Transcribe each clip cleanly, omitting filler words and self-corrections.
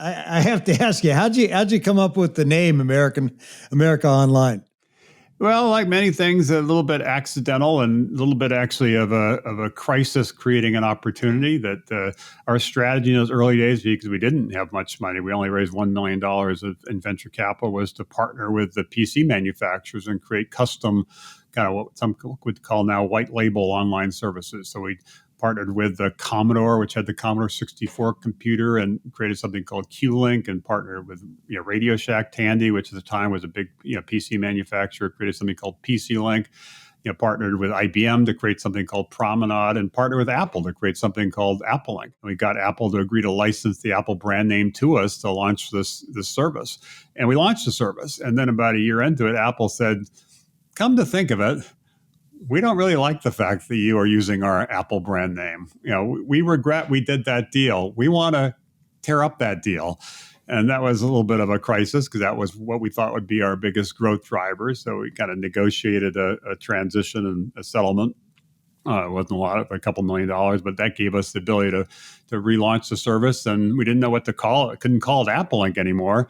I have to ask you, how'd you come up with the name America Online? Well, like many things, a little bit accidental and a little bit actually of a crisis creating an opportunity. That our strategy in those early days, because we didn't have much money, we only raised $1 million in venture capital, was to partner with the PC manufacturers and create custom, kind of what some would call now white label online services. So we partnered with the Commodore, which had the Commodore 64 computer, and created something called Q-Link, and partnered with Radio Shack Tandy, which at the time was a big PC manufacturer, created something called PC Link. Partnered with IBM to create something called Promenade, and partnered with Apple to create something called Apple Link. We got Apple to agree to license the Apple brand name to us to launch this service. And we launched the service. And then about a year into it, Apple said, come to think of it, we don't really like the fact that you are using our Apple brand name. We regret we did that deal. We want to tear up that deal. And that was a little bit of a crisis because that was what we thought would be our biggest growth driver. So we kind of negotiated a transition and a settlement. It wasn't a lot, a couple $1 million, but that gave us the ability to relaunch the service. And we didn't know what to call it. Couldn't call it Apple Link anymore.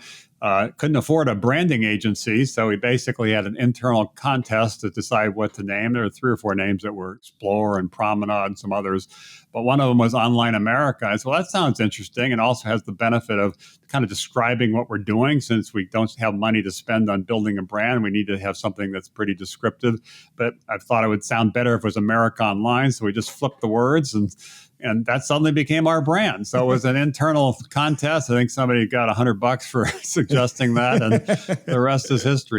Couldn't afford a branding agency, so we basically had an internal contest to decide what to name. There were 3 or 4 names that were Explorer and Promenade and some others, but one of them was Online America. I said, well, that sounds interesting, and also has the benefit of kind of describing what we're doing. Since we don't have money to spend on building a brand, we need to have something that's pretty descriptive. But I thought it would sound better if it was America Online, so we just flipped the words, and that suddenly became our brand. So it was an internal contest. I think somebody got $100 for suggesting that, and the rest is history.